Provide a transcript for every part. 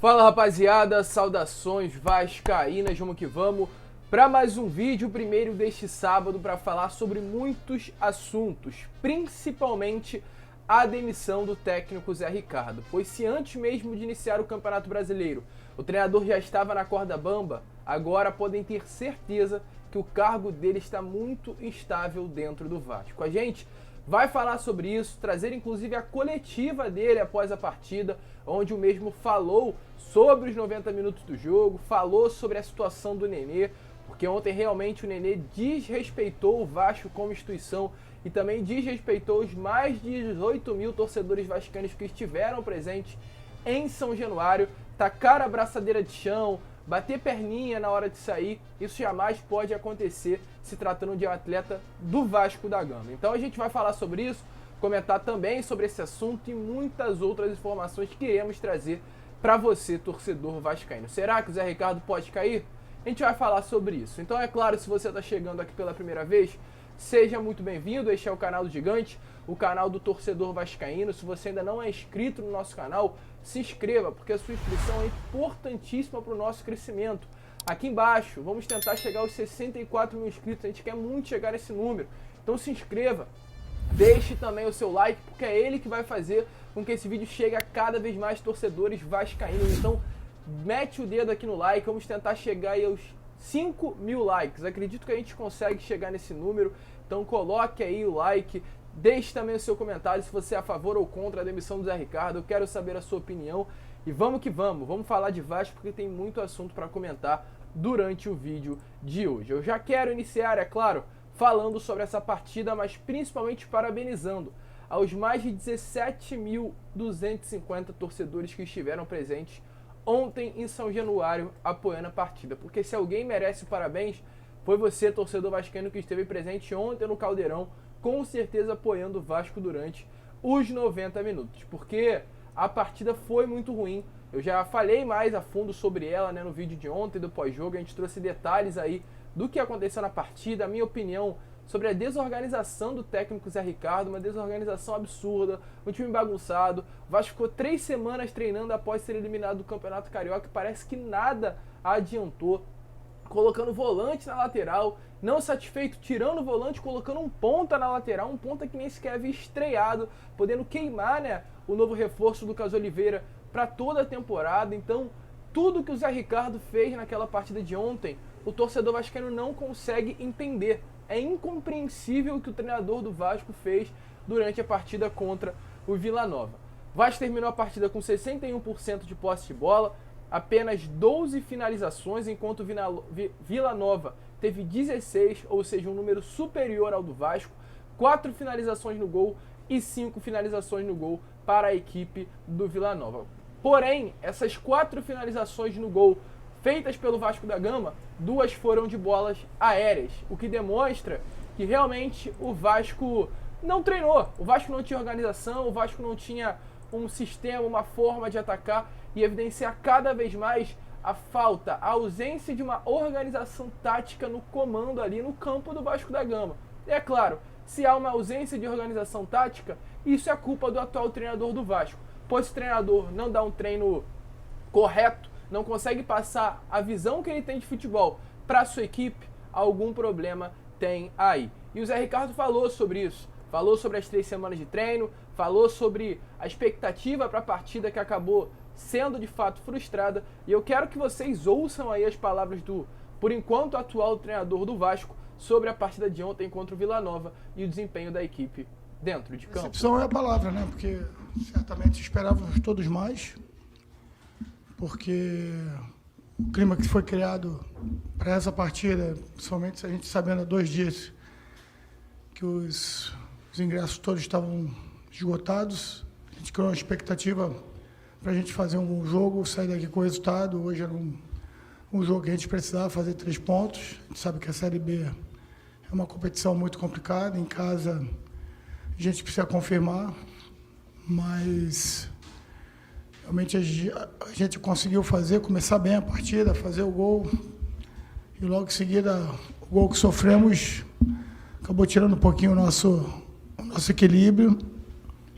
Fala rapaziada, saudações vascaínas, vamos que vamos para mais um vídeo, primeiro deste sábado, para falar sobre muitos assuntos, principalmente a demissão do técnico Zé Ricardo, pois se antes mesmo de iniciar o Campeonato Brasileiro o treinador já estava na corda bamba, agora podem ter certeza que o cargo dele está muito instável dentro do Vasco. A gente vai falar sobre isso, trazer inclusive a coletiva dele após a partida, onde o mesmo falou sobre os 90 minutos do jogo, falou sobre a situação do Nenê, porque ontem realmente o Nenê desrespeitou o Vasco como instituição e também desrespeitou os mais de 18 mil torcedores vascaínos que estiveram presentes em São Januário, tacar a braçadeira de chão, bater perninha na hora de sair, isso jamais pode acontecer se tratando de um atleta do Vasco da Gama. Então a gente vai falar sobre isso, comentar também sobre esse assunto e muitas outras informações que iremos trazer para você, torcedor vascaíno. Será que o Zé Ricardo pode cair? A gente vai falar sobre isso. Então é claro, se você está chegando aqui pela primeira vez, seja muito bem-vindo. Este é o canal do Gigante, o canal do torcedor vascaíno. Se você ainda não é inscrito no nosso canal, se inscreva, porque a sua inscrição é importantíssima para o nosso crescimento. Aqui embaixo, vamos tentar chegar aos 64 mil inscritos, a gente quer muito chegar nesse número. Então se inscreva, deixe também o seu like, porque é ele que vai fazer com que esse vídeo chegue a cada vez mais torcedores vascaínos. Então mete o dedo aqui no like, vamos tentar chegar aí aos 5 mil likes. Acredito que a gente consegue chegar nesse número, então coloque aí o like. Deixe também o seu comentário se você é a favor ou contra a demissão do Zé Ricardo. Eu quero saber a sua opinião. E vamos que vamos. Vamos falar de Vasco porque tem muito assunto para comentar durante o vídeo de hoje. Eu já quero iniciar, é claro, falando sobre essa partida, mas principalmente parabenizando aos mais de 17.250 torcedores que estiveram presentes ontem em São Januário apoiando a partida. Porque se alguém merece parabéns, foi você, torcedor vascaíno, que esteve presente ontem no Caldeirão, com certeza apoiando o Vasco durante os 90 minutos, porque a partida foi muito ruim. Eu já falei mais a fundo sobre ela, né, no vídeo de ontem do pós-jogo, a gente trouxe detalhes aí do que aconteceu na partida, a minha opinião sobre a desorganização do técnico Zé Ricardo, uma desorganização absurda, um time bagunçado. O Vasco ficou 3 semanas treinando após ser eliminado do Campeonato Carioca e parece que nada adiantou, colocando volante na lateral, não satisfeito, tirando o volante, colocando um ponta na lateral, um ponta que nem sequer havia estreado, podendo queimar, né, o novo reforço do Lucas Oliveira para toda a temporada. Então, tudo que o Zé Ricardo fez naquela partida de ontem, o torcedor vascaíno não consegue entender. É incompreensível o que o treinador do Vasco fez durante a partida contra o Vila Nova. O Vasco terminou a partida com 61% de posse de bola, apenas 12 finalizações, enquanto o Vila Nova teve 16, ou seja, um número superior ao do Vasco, 4 finalizações no gol e 5 finalizações no gol para a equipe do Vila Nova. Porém, essas 4 finalizações no gol feitas pelo Vasco da Gama, 2 foram de bolas aéreas, o que demonstra que realmente o Vasco não treinou, o Vasco não tinha organização, o Vasco não tinha um sistema, uma forma de atacar, e evidenciar cada vez mais a falta, a ausência de uma organização tática no comando ali no campo do Vasco da Gama. E é claro, se há uma ausência de organização tática, isso é culpa do atual treinador do Vasco, pois se o treinador não dá um treino correto, não consegue passar a visão que ele tem de futebol para a sua equipe, algum problema tem aí. E o Zé Ricardo falou sobre isso, falou sobre as 3 semanas de treino, falou sobre a expectativa para a partida que acabou sendo de fato frustrada, e eu quero que vocês ouçam aí as palavras do, por enquanto, atual treinador do Vasco sobre a partida de ontem contra o Vila Nova e o desempenho da equipe dentro de campo. Decepção é a palavra, né? Porque certamente esperávamos todos mais, porque o clima que foi criado para essa partida, principalmente a gente sabendo há 2 dias que os ingressos todos estavam esgotados, a gente criou uma expectativa para a gente fazer um jogo, sair daqui com o resultado. Hoje era um jogo que a gente precisava fazer 3 pontos. A gente sabe que a Série B é uma competição muito complicada. Em casa a gente precisa confirmar, mas realmente a gente conseguiu começar bem a partida, fazer o gol. E logo em seguida, o gol que sofremos acabou tirando um pouquinho o nosso equilíbrio.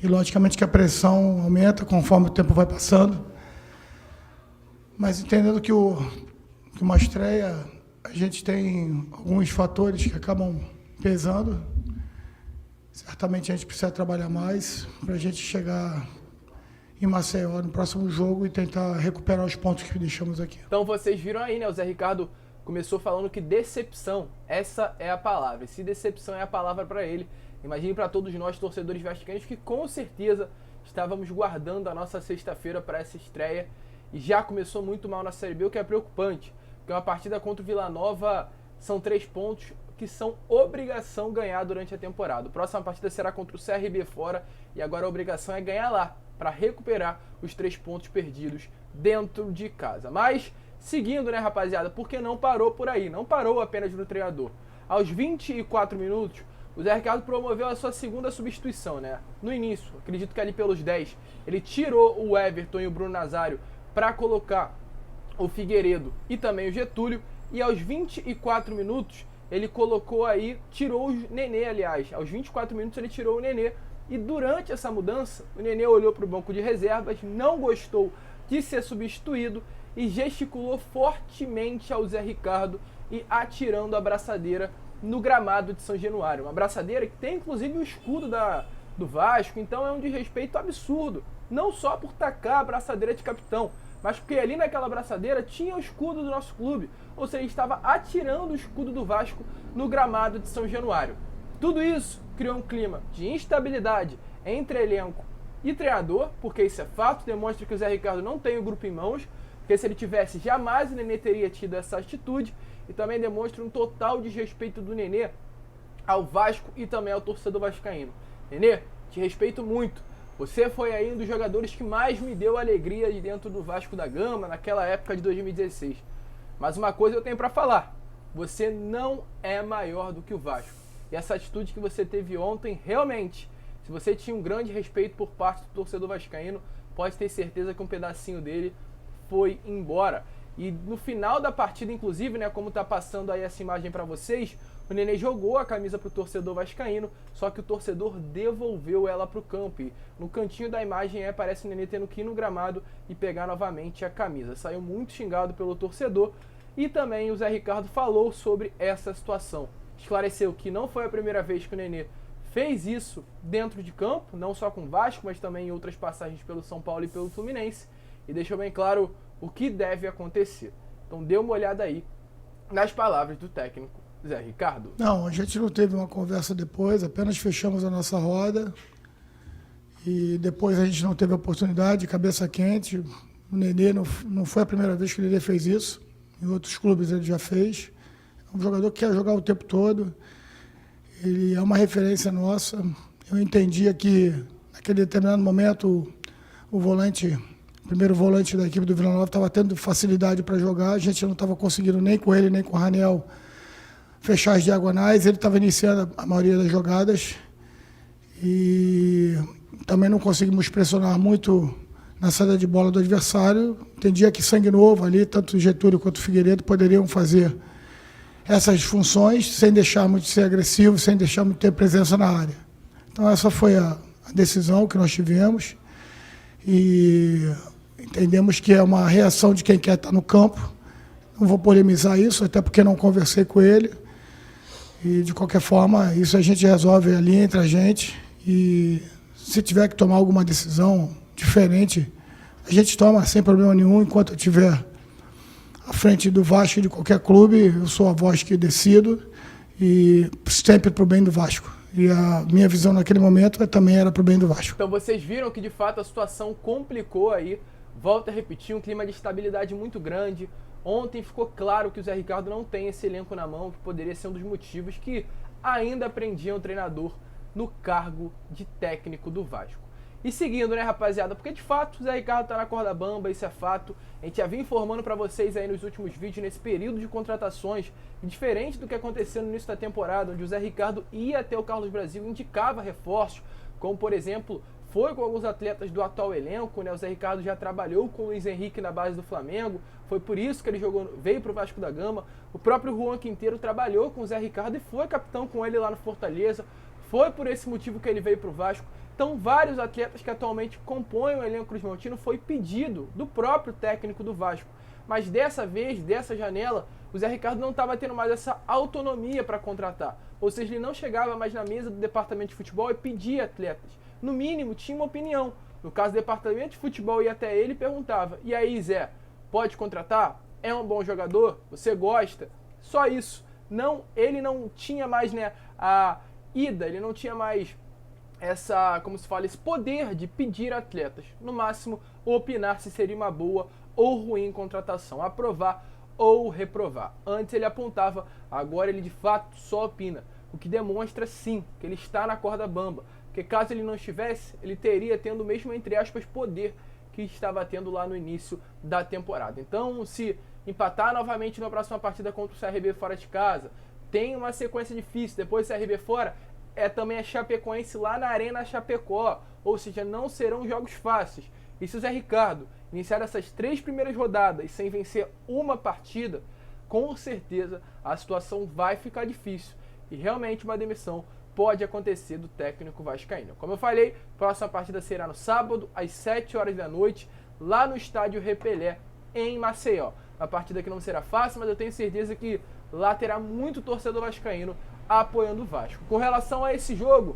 E logicamente que a pressão aumenta conforme o tempo vai passando. Mas entendendo que uma estreia, a gente tem alguns fatores que acabam pesando. Certamente a gente precisa trabalhar mais para a gente chegar em Maceió no próximo jogo e tentar recuperar os pontos que deixamos aqui. Então vocês viram aí, né? O Zé Ricardo começou falando que decepção, essa é a palavra. E se decepção é a palavra para ele, imagine para todos nós, torcedores vascaínos, que com certeza estávamos guardando a nossa sexta-feira para essa estreia e já começou muito mal na Série B, o que é preocupante. Porque uma partida contra o Vila Nova são 3 pontos que são obrigação ganhar durante a temporada. A próxima partida será contra o CRB fora e agora a obrigação é ganhar lá, para recuperar os 3 pontos perdidos dentro de casa. Mas, seguindo, né, rapaziada, porque não parou por aí, não parou apenas no treinador. Aos 24 minutos, o Zé Ricardo promoveu a sua segunda substituição, né? No início, acredito que ali pelos 10, ele tirou o Everton e o Bruno Nazário para colocar o Figueiredo e também o Getúlio, e aos 24 minutos, ele colocou aí, tirou o Nenê, aliás, aos 24 minutos ele tirou o Nenê, e durante essa mudança, o Nenê olhou para o banco de reservas, não gostou de ser substituído e gesticulou fortemente ao Zé Ricardo e atirando a braçadeira no gramado de São Januário. Uma braçadeira que tem inclusive o escudo do Vasco, então é um desrespeito absurdo. Não só por tacar a braçadeira de capitão, mas porque ali naquela braçadeira tinha o escudo do nosso clube. Ou seja, estava atirando o escudo do Vasco no gramado de São Januário. Tudo isso criou um clima de instabilidade entre elenco e treinador, porque isso é fato, demonstra que o Zé Ricardo não tem o grupo em mãos, porque se ele tivesse, jamais o Nenê teria tido essa atitude, e também demonstra um total desrespeito do Nenê ao Vasco e também ao torcedor vascaíno. Nenê, te respeito muito. Você foi aí um dos jogadores que mais me deu alegria de dentro do Vasco da Gama, naquela época de 2016. Mas uma coisa eu tenho para falar, você não é maior do que o Vasco. E essa atitude que você teve ontem, realmente, se você tinha um grande respeito por parte do torcedor vascaíno, pode ter certeza que um pedacinho dele foi embora. E no final da partida, inclusive, né, como tá passando aí essa imagem para vocês, o Nenê jogou a camisa pro torcedor vascaíno, só que o torcedor devolveu ela pro campo. E no cantinho da imagem aparece o Nenê tendo que ir no gramado e pegar novamente a camisa. Saiu muito xingado pelo torcedor e também o Zé Ricardo falou sobre essa situação. Esclareceu que não foi a primeira vez que o Nenê fez isso dentro de campo, não só com o Vasco, mas também em outras passagens pelo São Paulo e pelo Fluminense, e deixou bem claro o que deve acontecer. Então dê uma olhada aí nas palavras do técnico Zé Ricardo. Não, a gente não teve uma conversa depois, apenas fechamos a nossa roda e depois a gente não teve a oportunidade, cabeça quente. O Nenê não foi a primeira vez que o Nenê fez isso, em outros clubes ele já fez. É um jogador que quer jogar o tempo todo, ele é uma referência nossa. Eu entendia que naquele determinado momento o primeiro volante da equipe do Vila Nova estava tendo facilidade para jogar, a gente não estava conseguindo nem com ele, nem com o Raniel fechar as diagonais, ele estava iniciando a maioria das jogadas e também não conseguimos pressionar muito na saída de bola do adversário. Entendia que sangue novo ali, tanto o Getúlio quanto o Figueiredo poderiam fazer essas funções sem deixar muito ser agressivo, sem deixar muito ter presença na área. Então essa foi a decisão que nós tivemos e entendemos que é uma reação de quem quer estar no campo. Não vou polemizar isso, até porque não conversei com ele. E, de qualquer forma, isso a gente resolve ali entre a gente. E se tiver que tomar alguma decisão diferente, a gente toma sem problema nenhum. Enquanto eu estiver à frente do Vasco e de qualquer clube, eu sou a voz que decido e sempre para o bem do Vasco. E a minha visão naquele momento também era para o bem do Vasco. Então vocês viram que de fato a situação complicou aí. Volto a repetir, um clima de estabilidade muito grande. Ontem ficou claro que o Zé Ricardo não tem esse elenco na mão, que poderia ser um dos motivos que ainda prendiam o treinador no cargo de técnico do Vasco. E seguindo, né, rapaziada, porque de fato o Zé Ricardo tá na corda bamba, isso é fato. A gente já vinha informando para vocês aí nos últimos vídeos, nesse período de contratações, e diferente do que aconteceu no início da temporada, onde o Zé Ricardo ia até o Carlos Brasil e indicava reforços, como por exemplo, foi com alguns atletas do atual elenco, né? O Zé Ricardo já trabalhou com o Luiz Henrique na base do Flamengo, foi por isso que ele veio para o Vasco da Gama. O próprio Juan Quinteiro trabalhou com o Zé Ricardo e foi capitão com ele lá no Fortaleza. Foi por esse motivo que ele veio para o Vasco. Então, vários atletas que atualmente compõem o elenco cruzmaltino foi pedido do próprio técnico do Vasco. Mas dessa vez, dessa janela, o Zé Ricardo não estava tendo mais essa autonomia para contratar. Ou seja, ele não chegava mais na mesa do departamento de futebol e pedia atletas. No mínimo, tinha uma opinião. No caso do departamento de futebol, ia até ele e perguntava: e aí, Zé, pode contratar? É um bom jogador? Você gosta? Só isso. Não, ele não tinha mais, né, a ida, ele não tinha mais essa, como se fala, esse poder de pedir atletas. No máximo, opinar se seria uma boa ou ruim contratação, aprovar ou reprovar. Antes ele apontava, agora ele de fato só opina, o que demonstra sim que ele está na corda bamba, porque caso ele não estivesse, ele teria tendo o mesmo, entre aspas, poder que estava tendo lá no início da temporada. Então, se empatar novamente na próxima partida contra o CRB fora de casa, tem uma sequência difícil, depois do CRB fora, também a Chapecoense lá na Arena Chapecó, ou seja, não serão jogos fáceis. E se o Zé Ricardo iniciar essas 3 primeiras rodadas sem vencer uma partida, com certeza a situação vai ficar difícil e realmente uma demissão pode acontecer do técnico vascaíno. Como eu falei, a próxima partida será no sábado, às 7 horas da noite, lá no estádio Repelé, em Maceió. Uma partida que não será fácil, mas eu tenho certeza que lá terá muito torcedor vascaíno apoiando o Vasco. Com relação a esse jogo,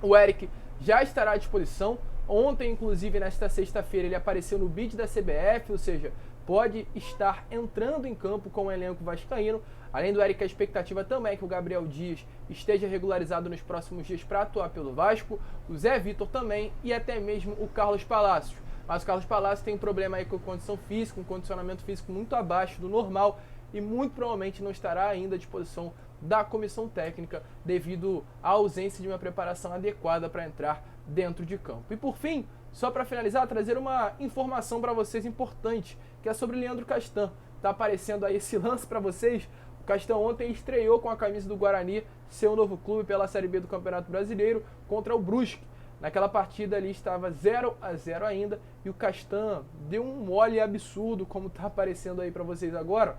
o Eric já estará à disposição. Ontem, inclusive, nesta sexta-feira, ele apareceu no bid da CBF, ou seja, pode estar entrando em campo com o elenco vascaíno. Além do Eric, a expectativa também é que o Gabriel Dias esteja regularizado nos próximos dias para atuar pelo Vasco, o Zé Vitor também e até mesmo o Carlos Palacios. Mas o Carlos Palacios tem um problema aí com a condição física, um condicionamento físico muito abaixo do normal e muito provavelmente não estará ainda à disposição da comissão técnica devido à ausência de uma preparação adequada para entrar dentro de campo. E por fim, só para finalizar, trazer uma informação para vocês importante, que é sobre Leandro Castan. Tá aparecendo aí esse lance para vocês. O Castan ontem estreou com a camisa do Guarani, seu novo clube pela Série B do Campeonato Brasileiro, contra o Brusque. Naquela partida ali estava 0-0 ainda e o Castan deu um mole absurdo, como tá aparecendo aí para vocês agora.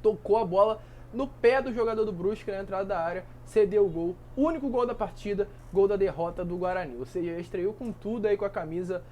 Tocou a bola no pé do jogador do Brusque na entrada da área, cedeu o gol, único gol da partida, gol da derrota do Guarani. Ou seja, estreou com tudo aí com a camisa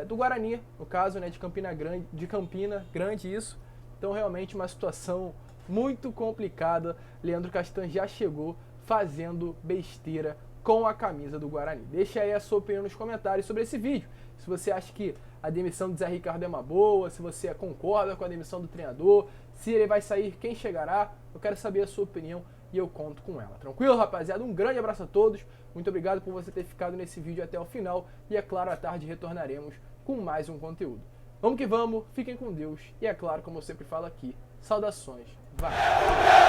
do Guarani, no caso, né, de Campina Grande isso. Então realmente uma situação muito complicada. Leandro Castan já chegou fazendo besteira com a camisa do Guarani. Deixa aí a sua opinião nos comentários sobre esse vídeo. Se você acha que a demissão do Zé Ricardo é uma boa, se você concorda com a demissão do treinador, se ele vai sair, quem chegará, eu quero saber a sua opinião e eu conto com ela. Tranquilo, rapaziada? Um grande abraço a todos, muito obrigado por você ter ficado nesse vídeo até o final e é claro, à tarde retornaremos com mais um conteúdo. Vamos que vamos, fiquem com Deus e é claro, como eu sempre falo aqui, saudações, vai!